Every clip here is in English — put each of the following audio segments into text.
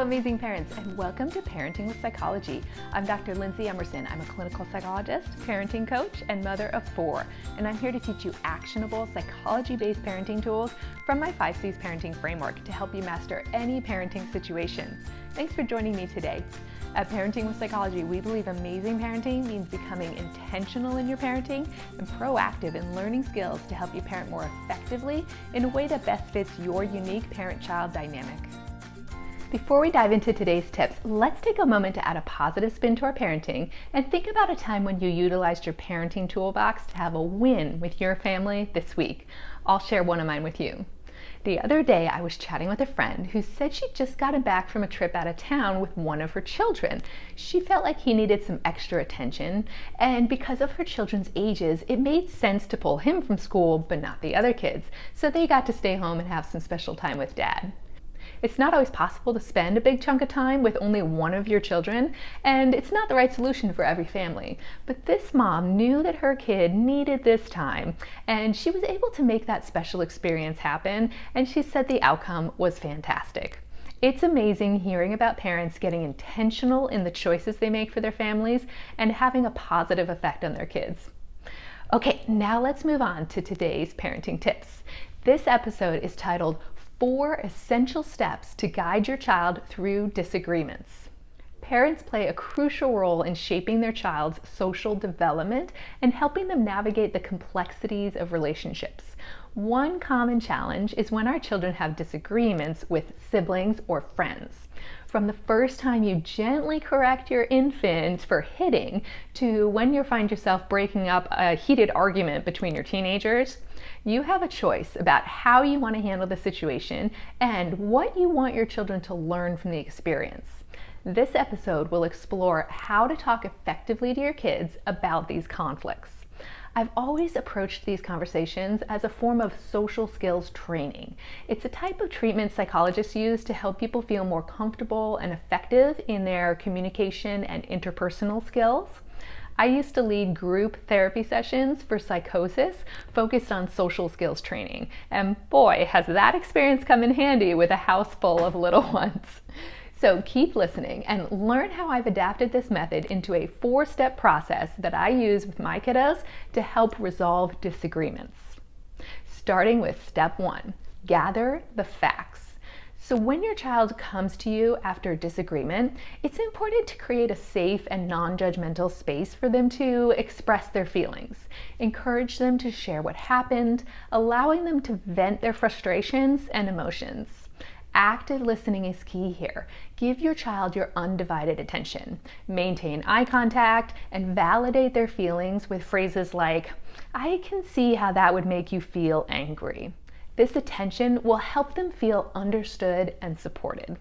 Hello, amazing parents, and welcome to Parenting with Psychology. I'm Dr. Lindsay. I'm a clinical psychologist, parenting coach, and mother of 4, and I'm here to teach you actionable psychology-based parenting tools from my 5 C's parenting framework to help you master any parenting situation. Thanks for joining me today. At Parenting with Psychology, we believe amazing parenting means becoming intentional in your parenting and proactive in learning skills to help you parent more effectively in a way that best fits your unique parent-child dynamic. Before we dive into today's tips, let's take a moment to add a positive spin to our parenting and think about a time when you utilized your parenting toolbox to have a win with your family this week. I'll share one of mine with you. The other day, I was chatting with a friend who said she'd just gotten back from a trip out of town with one of her children. She felt like he needed some extra attention, and because of her children's ages, it made sense to pull him from school, but not the other kids, so they got to stay home and have some special time with Dad. It's not always possible to spend a big chunk of time with only one of your children, and it's not the right solution for every family. But this mom knew that her kid needed this time, and she was able to make that special experience happen, and she said the outcome was fantastic. It's amazing hearing about parents getting intentional in the choices they make for their families and having a positive effect on their kids. Okay, now let's move on to today's parenting tips. This episode is titled 4 Essential Steps to Guide Your Child Through Disagreements. Parents play a crucial role in shaping their child's social development and helping them navigate the complexities of relationships. One common challenge is when our children have disagreements with siblings or friends. From the first time you gently correct your infant for hitting to when you find yourself breaking up a heated argument between your teenagers, you have a choice about how you want to handle the situation and what you want your children to learn from the experience. This episode will explore how to talk effectively to your kids about these conflicts. I've always approached these conversations as a form of social skills training. It's a type of treatment psychologists use to help people feel more comfortable and effective in their communication and interpersonal skills. I used to lead group therapy sessions for psychosis focused on social skills training, and boy, has that experience come in handy with a house full of little ones. So keep listening and learn how I've adapted this method into a 4-step process that I use with my kiddos to help resolve disagreements. Starting with step 1, gather the facts. So when your child comes to you after a disagreement, it's important to create a safe and non-judgmental space for them to express their feelings. Encourage them to share what happened, allowing them to vent their frustrations and emotions. Active listening is key here. Give your child your undivided attention. Maintain eye contact and validate their feelings with phrases like, "I can see how that would make you feel angry." This attention will help them feel understood and supported.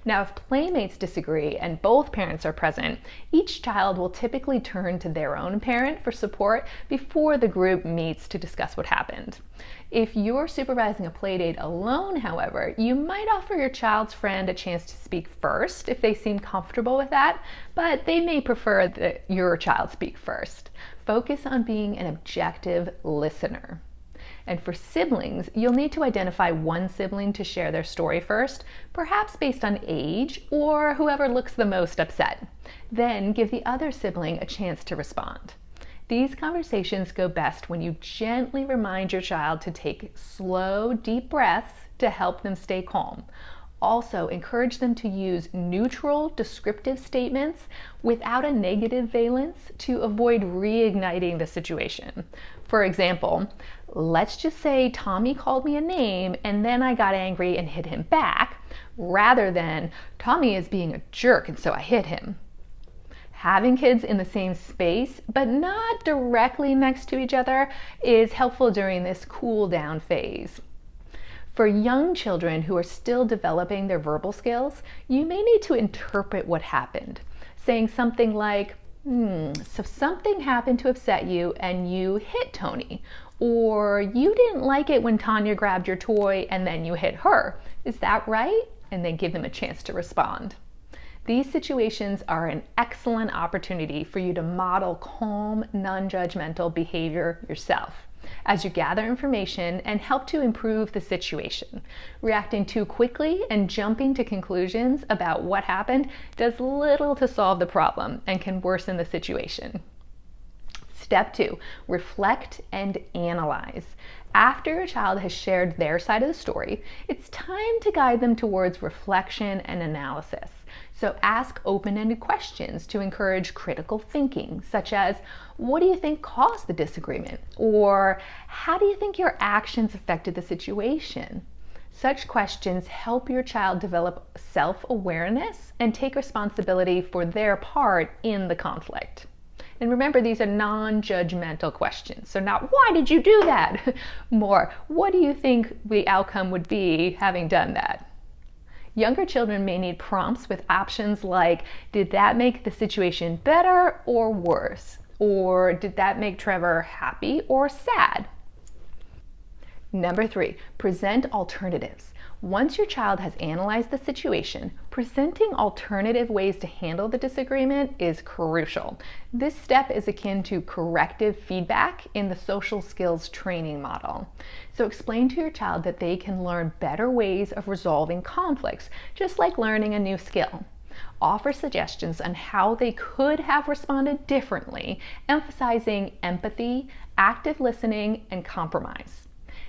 Now, if playmates disagree and both parents are present, each child will typically turn to their own parent for support before the group meets to discuss what happened. If you're supervising a playdate alone, however, you might offer your child's friend a chance to speak first if they seem comfortable with that, but they may prefer that your child speak first. Focus on being an objective listener. And for siblings, you'll need to identify one sibling to share their story first, perhaps based on age or whoever looks the most upset. Then give the other sibling a chance to respond. These conversations go best when you gently remind your child to take slow, deep breaths to help them stay calm. Also, encourage them to use neutral, descriptive statements without a negative valence to avoid reigniting the situation. For example, let's just say Tommy called me a name and then I got angry and hit him back, rather than Tommy is being a jerk and so I hit him. Having kids in the same space, but not directly next to each other, is helpful during this cool down phase. For young children who are still developing their verbal skills, you may need to interpret what happened, saying something like, so something happened to upset you and you hit Tony, or you didn't like it when Tanya grabbed your toy and then you hit her. Is that right? And then give them a chance to respond. These situations are an excellent opportunity for you to model calm, non-judgmental behavior yourself. as you gather information and help to improve the situation. Reacting too quickly and jumping to conclusions about what happened does little to solve the problem and can worsen the situation. Step 2, reflect and analyze. After your child has shared their side of the story, it's time to guide them towards reflection and analysis. So ask open-ended questions to encourage critical thinking, such as, what do you think caused the disagreement? Or how do you think your actions affected the situation? Such questions help your child develop self-awareness and take responsibility for their part in the conflict. And remember, these are non-judgmental questions. So not, why did you do that? More, what do you think the outcome would be having done that? Younger children may need prompts with options like, did that make the situation better or worse? Or did that make Trevor happy or sad? Number 3, present alternatives. Once your child has analyzed the situation, presenting alternative ways to handle the disagreement is crucial. This step is akin to corrective feedback in the social skills training model. So explain to your child that they can learn better ways of resolving conflicts, just like learning a new skill. Offer suggestions on how they could have responded differently, emphasizing empathy, active listening, and compromise.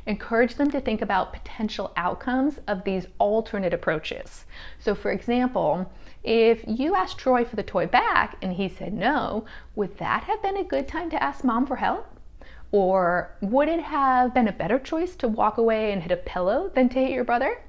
Encourage them to think about potential outcomes of these alternate approaches. So for example, if you asked Troy for the toy back and he said no, would that have been a good time to ask mom for help? Or would it have been a better choice to walk away and hit a pillow than to hit your brother?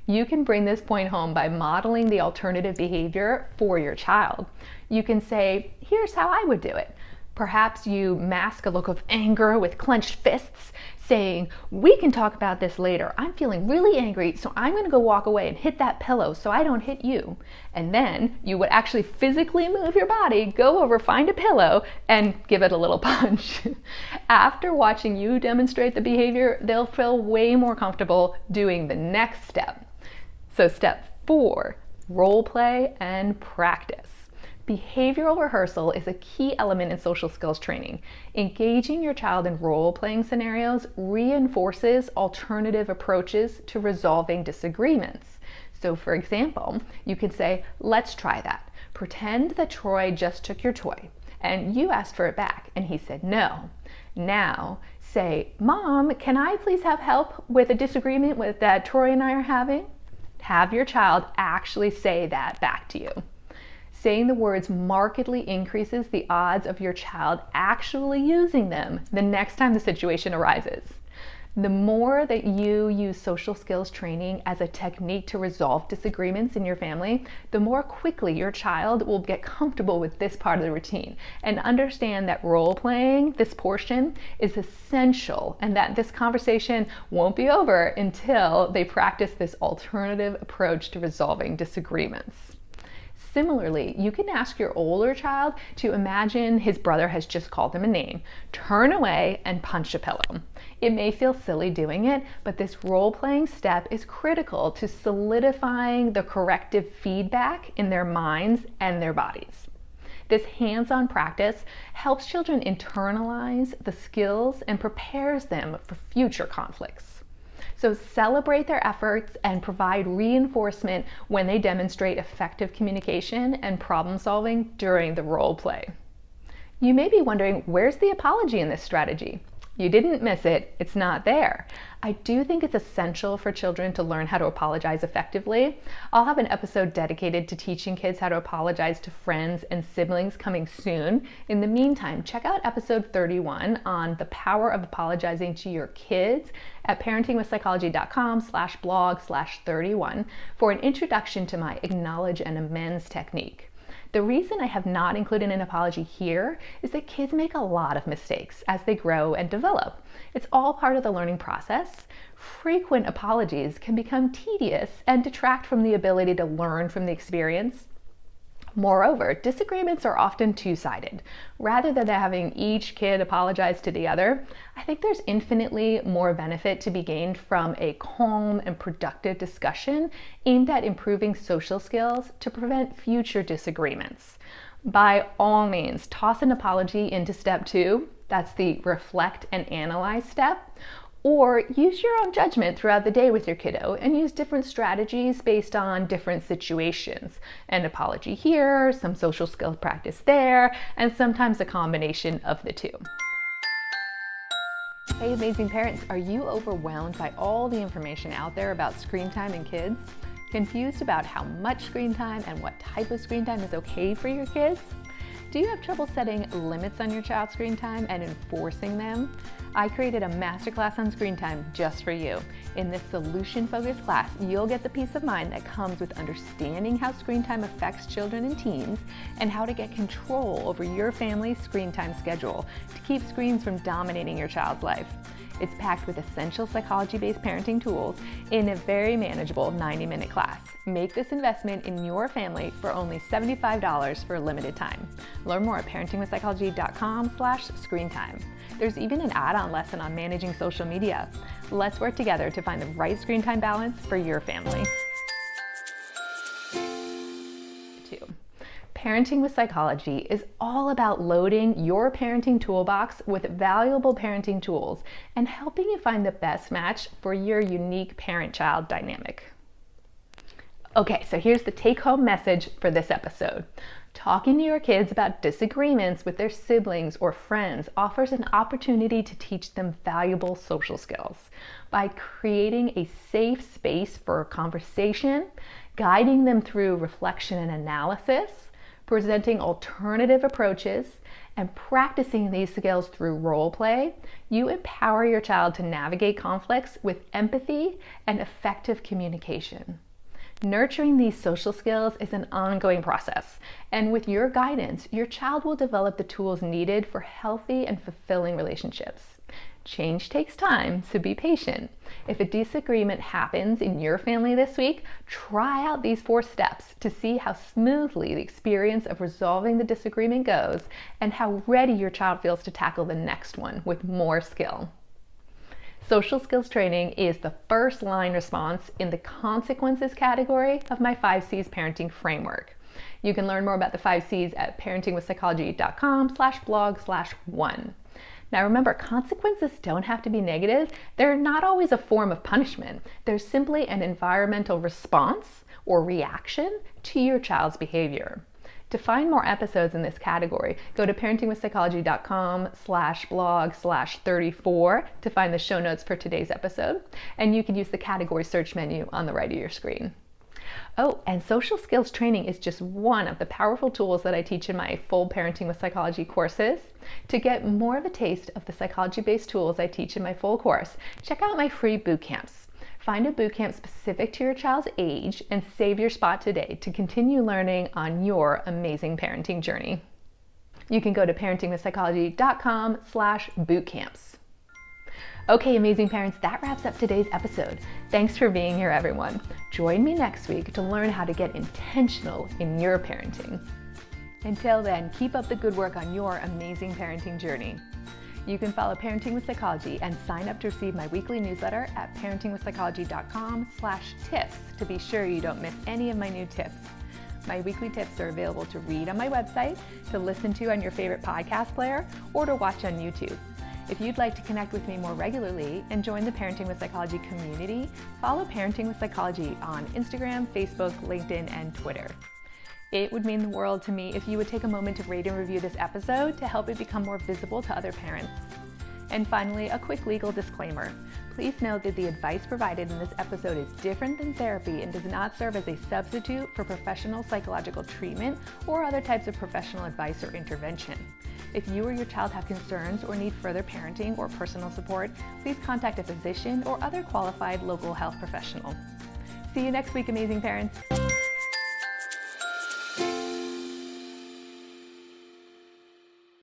You can bring this point home by modeling the alternative behavior for your child. You can say, here's how I would do it. Perhaps you mask a look of anger with clenched fists, saying, we can talk about this later. I'm feeling really angry, so I'm going to go walk away and hit that pillow so I don't hit you. And then you would actually physically move your body, go over, find a pillow, and give it a little punch. After watching you demonstrate the behavior, they'll feel way more comfortable doing the next step. So step 4, role play and practice. Behavioral rehearsal is a key element in social skills training. Engaging your child in role-playing scenarios reinforces alternative approaches to resolving disagreements. So for example, you could say, let's try that. Pretend that Troy just took your toy and you asked for it back and he said no. Now say, Mom, can I please have help with a disagreement that Troy and I are having? Have your child actually say that back to you. Saying the words markedly increases the odds of your child actually using them the next time the situation arises. The more that you use social skills training as a technique to resolve disagreements in your family, the more quickly your child will get comfortable with this part of the routine and understand that role playing, this portion, is essential and that this conversation won't be over until they practice this alternative approach to resolving disagreements. Similarly, you can ask your older child to imagine his brother has just called him a name, turn away and punch a pillow. It may feel silly doing it, but this role-playing step is critical to solidifying the corrective feedback in their minds and their bodies. This hands-on practice helps children internalize the skills and prepares them for future conflicts. So celebrate their efforts and provide reinforcement when they demonstrate effective communication and problem solving during the role play. You may be wondering, where's the apology in this strategy? You didn't miss it, it's not there. I do think it's essential for children to learn how to apologize effectively. I'll have an episode dedicated to teaching kids how to apologize to friends and siblings coming soon. In the meantime, check out episode 31 on the power of apologizing to your kids at parentingwithpsychology.com/blog/31 for an introduction to my acknowledge and amends technique. The reason I have not included an apology here is that kids make a lot of mistakes as they grow and develop. It's all part of the learning process. Frequent apologies can become tedious and detract from the ability to learn from the experience. Moreover, disagreements are often two-sided. Rather than having each kid apologize to the other, I think there's infinitely more benefit to be gained from a calm and productive discussion aimed at improving social skills to prevent future disagreements. By all means, toss an apology into step 2, That's the reflect and analyze step. Or use your own judgment throughout the day with your kiddo and use different strategies based on different situations. An apology here, some social skills practice there, and sometimes a combination of the two. Hey, amazing parents, are you overwhelmed by all the information out there about screen time and kids? Confused about how much screen time and what type of screen time is okay for your kids? Do you have trouble setting limits on your child's screen time and enforcing them? I created a masterclass on screen time just for you. In this solution-focused class, you'll get the peace of mind that comes with understanding how screen time affects children and teens and how to get control over your family's screen time schedule to keep screens from dominating your child's life. It's packed with essential psychology-based parenting tools in a very manageable 90-minute class. Make this investment in your family for only $75 for a limited time. Learn more at parentingwithpsychology.com/screentime. There's even an add-on lesson on managing social media. Let's work together to find the right screen time balance for your family. 2. Parenting with Psychology is all about loading your parenting toolbox with valuable parenting tools and helping you find the best match for your unique parent-child dynamic. Okay, so here's the take-home message for this episode. Talking to your kids about disagreements with their siblings or friends offers an opportunity to teach them valuable social skills by creating a safe space for conversation, guiding them through reflection and analysis, presenting alternative approaches, and practicing these skills through role play. You empower your child to navigate conflicts with empathy and effective communication. Nurturing these social skills is an ongoing process, and with your guidance, your child will develop the tools needed for healthy and fulfilling relationships. Change takes time, so be patient. If a disagreement happens in your family this week, try out these 4 steps to see how smoothly the experience of resolving the disagreement goes and how ready your child feels to tackle the next one with more skill. Social skills training is the first line response in the consequences category of my 5 C's parenting framework. You can learn more about the 5 C's at parentingwithpsychology.com/blog/1. Now remember, consequences don't have to be negative. They're not always a form of punishment. They're simply an environmental response or reaction to your child's behavior. To find more episodes in this category, go to parentingwithpsychology.com/blog/34 to find the show notes for today's episode, and you can use the category search menu on the right of your screen. Oh, and social skills training is just one of the powerful tools that I teach in my full Parenting with Psychology courses. To get more of a taste of the psychology-based tools I teach in my full course, check out my free boot camps. Find a boot camp specific to your child's age and save your spot today to continue learning on your amazing parenting journey. You can go to parentingwithpsychology.com/bootcamps. Okay, amazing parents, that wraps up today's episode. Thanks for being here, everyone. Join me next week to learn how to get intentional in your parenting. Until then, keep up the good work on your amazing parenting journey. You can follow Parenting with Psychology and sign up to receive my weekly newsletter at parentingwithpsychology.com/tips to be sure you don't miss any of my new tips. My weekly tips are available to read on my website, to listen to on your favorite podcast player, or to watch on YouTube. If you'd like to connect with me more regularly and join the Parenting with Psychology community, follow Parenting with Psychology on Instagram, Facebook, LinkedIn, and Twitter. It would mean the world to me if you would take a moment to rate and review this episode to help it become more visible to other parents. And finally, a quick legal disclaimer. Please note that the advice provided in this episode is different than therapy and does not serve as a substitute for professional psychological treatment or other types of professional advice or intervention. If you or your child have concerns or need further parenting or personal support, please contact a physician or other qualified local health professional. See you next week, amazing parents.